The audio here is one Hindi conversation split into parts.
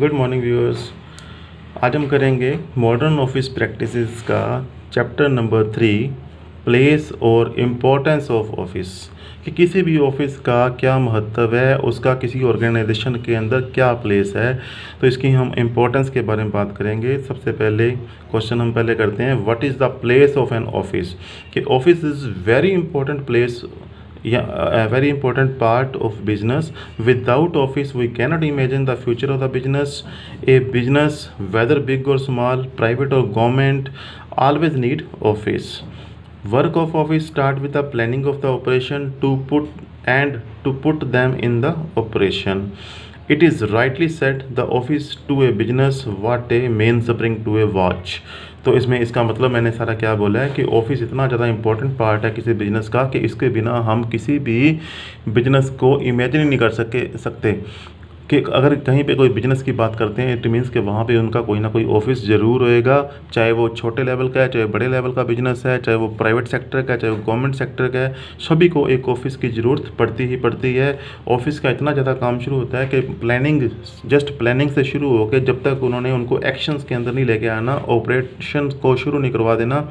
Good morning viewers. आज हम करेंगे मॉडर्न ऑफिस प्रैक्टिसेस का चैप्टर नंबर 3, प्लेस और इम्पोर्टेंस ऑफ ऑफिस। कि किसी भी ऑफिस का क्या महत्व है, उसका किसी ऑर्गेनाइजेशन के अंदर क्या प्लेस है, तो इसकी हम इम्पोर्टेंस के बारे में बात करेंगे। सबसे पहले क्वेश्चन हम पहले करते हैं, what is the place of an office. कि office is very important place, a very important part of business. Without office we cannot imagine the future of the business. A business, whether big or small, private or government, always need office. Work of office start with the planning of the operation to put them in the operation. It is rightly said, the office to a business what a mainspring to a watch. तो इसमें इसका मतलब मैंने सारा क्या बोला है कि ऑफिस इतना ज़्यादा इंपॉर्टेंट पार्ट है किसी बिजनेस का कि इसके बिना हम किसी भी बिजनेस को इमेजिन ही नहीं कर सकते। कि अगर कहीं पे कोई बिजनेस की बात करते हैं, इट मीन्स कि वहाँ पे उनका कोई ना कोई ऑफिस ज़रूर होएगा, चाहे वो छोटे लेवल का है, चाहे बड़े लेवल का बिजनेस है, चाहे वो प्राइवेट सेक्टर का है, चाहे वो गवर्नमेंट सेक्टर का है, सभी को एक ऑफिस की ज़रूरत पड़ती ही पड़ती है। ऑफिस का इतना ज़्यादा काम शुरू होता है कि प्लानिंग, जस्ट प्लानिंग से शुरू होकर जब तक उन्होंने उनको एक्शंस के अंदर नहीं लेके आना, ऑपरेशन को शुरू नहीं करवा देना,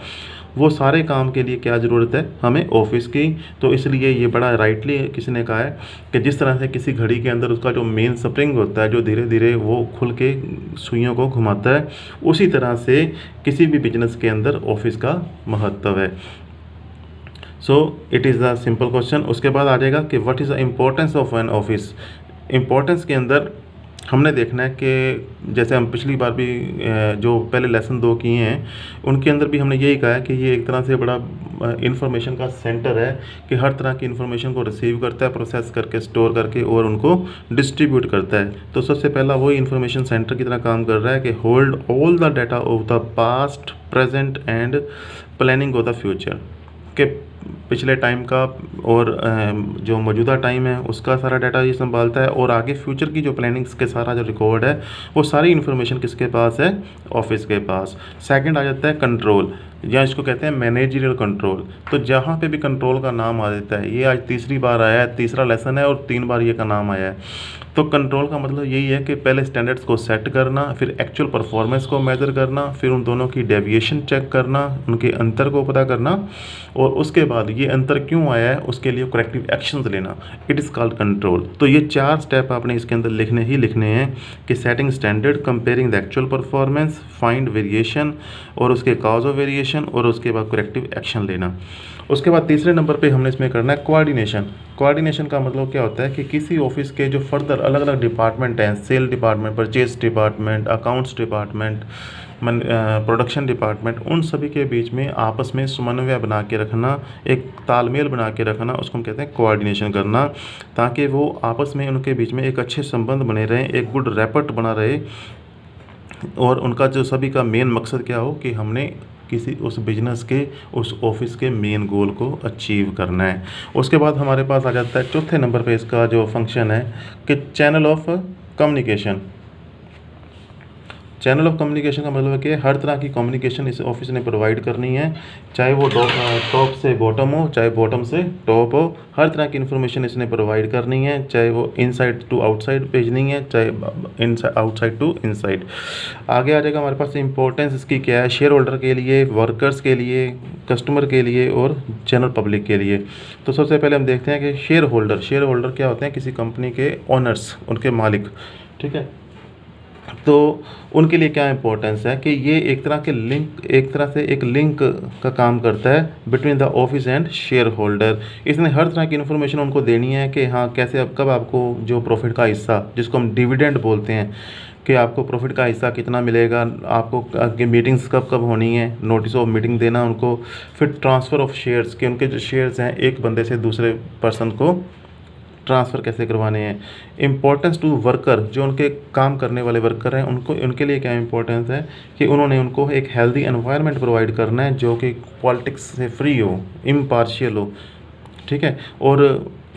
वो सारे काम के लिए क्या ज़रूरत है, हमें ऑफिस की। तो इसलिए ये बड़ा राइटली किसी ने कहा है कि जिस तरह से किसी घड़ी के अंदर उसका जो मेन स्प्रिंग होता है, जो धीरे धीरे वो खुल के सुइयों को घुमाता है, उसी तरह से किसी भी बिजनेस के अंदर ऑफिस का महत्व है। So it is the simple question. उसके बाद आ जाएगा कि what is the importance of an office. Importance के अंदर हमने देखना है कि जैसे हम पिछली बार भी जो पहले लेसन 2 किए हैं, उनके अंदर भी हमने यही कहा है कि ये एक तरह से बड़ा इंफॉर्मेशन का सेंटर है कि हर तरह की इन्फॉर्मेशन को रिसीव करता है, प्रोसेस करके, स्टोर करके और उनको डिस्ट्रीब्यूट करता है। तो सबसे पहला वही इन्फॉर्मेशन सेंटर की तरह काम कर रहा है कि hold all the data of the past, present and planning of the future. के पिछले टाइम का और जो मौजूदा टाइम है उसका सारा डाटा ये संभालता है, और आगे फ्यूचर की जो प्लानिंग्स के सारा जो रिकॉर्ड है वो सारी इन्फॉर्मेशन किसके पास है, ऑफिस के पास। सेकंड आ जाता है कंट्रोल, या इसको कहते हैं मैनेजरियल कंट्रोल। तो जहाँ पे भी कंट्रोल का नाम आ जाता है, ये आज तीसरी बार आया है, तीसरा लेसन है और 3 बार ये का नाम आया है। तो कंट्रोल का मतलब यही है कि पहले स्टैंडर्ड्स को सेट करना, फिर एक्चुअल परफॉर्मेंस को मेज़र करना, फिर उन दोनों की डेविएशन चेक करना, उनके अंतर को पता करना, और उसके बाद ये अंतर क्यों आया है उसके लिए करेक्टिव एक्शंस लेना। It is called control. तो ये 4 स्टेप आपने इसके अंदर लिखने हैं कि setting standard, comparing the actual performance, find variation और उसके कॉज ऑफ वेरिएशन, और उसके बाद करेक्टिव एक्शन लेना। उसके बाद तीसरे नंबर पे हमने इसमें करना है कोऑर्डिनेशन। कोऑर्डिनेशन का मतलब क्या होता है कि किसी ऑफिस के जो फर्दर अलग अलग डिपार्टमेंट हैं, sale department, purchase department, accounts department, production department, उन सभी के बीच में आपस में समन्वय बना के रखना, एक तालमेल बना के रखना, उसको हम कहते हैं कोऑर्डिनेशन करना, ताकि वो आपस में उनके बीच में एक अच्छे संबंध बने रहें, एक गुड रैपट बना रहे, और उनका जो सभी का मेन मकसद क्या हो कि हमने किसी उस बिजनेस के, उस ऑफिस के मेन गोल को अचीव करना है। उसके बाद हमारे पास आ जाता है चौथे नंबर पे इसका जो फंक्शन है कि channel of communication. Channel of communication का मतलब है कि हर तरह की कम्युनिकेशन इस ऑफिस ने प्रोवाइड करनी है, चाहे वो टॉप से बॉटम हो, चाहे बॉटम से टॉप हो, हर तरह की इन्फॉर्मेशन इसने प्रोवाइड करनी है, चाहे वो इनसाइड टू आउटसाइड भेजनी है, चाहे आउटसाइड टू इनसाइड। आगे आ जाएगा हमारे पास इंपॉर्टेंस इसकी क्या है, शेयर होल्डर के लिए, वर्कर्स के लिए, कस्टमर के लिए और जनरल पब्लिक के लिए। तो सबसे पहले हम देखते हैं कि शेयर होल्डर क्या होते हैं, किसी कंपनी के ओनर्स, उनके मालिक, ठीक है। तो उनके लिए क्या इंपॉर्टेंस है कि ये एक तरह से एक लिंक का काम करता है between the office and share holder. इसने हर तरह की इन्फॉर्मेशन उनको देनी है कि हाँ कैसे, अब कब आपको जो प्रॉफिट का हिस्सा, जिसको हम डिविडेंड बोलते हैं, कि आपको प्रॉफिट का हिस्सा कितना मिलेगा, आपको आगे मीटिंग्स कब कब होनी है, नोटिस ऑफ मीटिंग देना उनको, फिर ट्रांसफ़र ऑफ शेयर्स, कि उनके जो शेयर्स हैं एक बंदे से दूसरे पर्सन को ट्रांसफ़र कैसे करवाने हैं। इम्पोर्टेंस टू वर्कर, जो उनके काम करने वाले वर्कर हैं, उनके लिए क्या इंपॉर्टेंस है कि उन्होंने उनको एक हेल्दी एनवायरनमेंट प्रोवाइड करना है जो कि पॉलिटिक्स से फ्री हो, इम्पार्शियल हो, ठीक है। और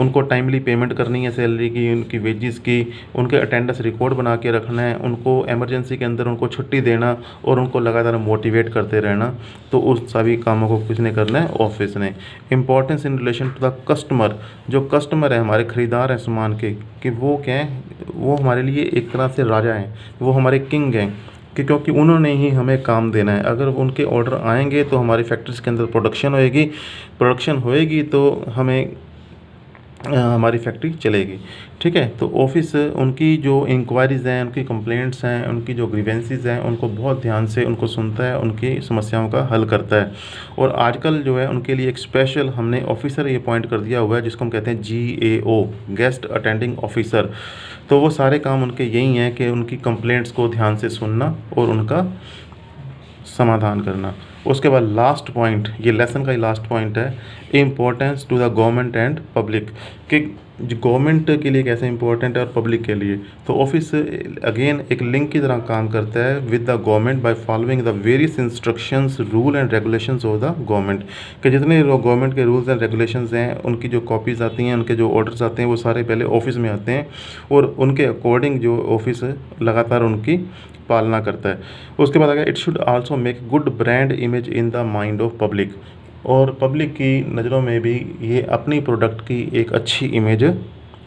उनको टाइमली पेमेंट करनी है सैलरी की, उनकी वेजेस की, उनके अटेंडेंस रिकॉर्ड बना के रखना है, उनको इमरजेंसी के अंदर उनको छुट्टी देना और उनको लगातार मोटिवेट करते रहना। तो उस सभी कामों को किसने करना है? ऑफिस ने। Importance in relation to the customer, जो कस्टमर है, हमारे ख़रीदार हैं सामान के, कि वो क्या है, वो हमारे लिए एक तरह से राजा हैं, वो हमारे किंग हैं, कि क्योंकि उन्होंने ही हमें काम देना है। अगर उनके ऑर्डर आएंगे तो हमारी फैक्ट्रीज़ के अंदर प्रोडक्शन होएगी तो हमें हमारी फैक्ट्री चलेगी। ठीक है, तो ऑफिस उनकी जो इंक्वायरीज़ हैं, उनकी कंप्लेंट्स हैं, उनकी जो ग्रीवेंसेस हैं, उनको बहुत ध्यान से उनको सुनता है, उनकी समस्याओं का हल करता है। और आजकल जो है उनके लिए एक स्पेशल हमने ऑफिसर ये अपॉइंट कर दिया हुआ है, जिसको हम कहते हैं GAO, गेस्ट अटेंडिंग ऑफिसर। तो वो सारे काम उनके यही हैं कि उनकी कंप्लेंट्स को ध्यान से सुनना और उनका समाधान करना। उसके बाद लास्ट पॉइंट, ये लेसन का ही लास्ट पॉइंट है, importance to the government and public, कि गवर्नमेंट के लिए कैसे इंपॉर्टेंट है और पब्लिक के लिए। तो ऑफिस अगेन एक लिंक की तरह काम करता है with the government by following the various instructions, rule and regulations of the government, कि जितने गवर्नमेंट के रूल्स एंड रेगुलेशंस हैं, उनकी जो कॉपीज़ आती हैं, उनके जो ऑर्डर्स आते हैं, वो सारे पहले ऑफिस में आते हैं और उनके अकॉर्डिंग जो ऑफिस लगातार उनकी पालना करता है। उसके बाद अगर it should also make good brand image in the mind of public, और पब्लिक की नज़रों में भी ये अपनी प्रोडक्ट की एक अच्छी इमेज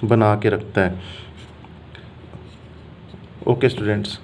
बना के रखता है। Okay students.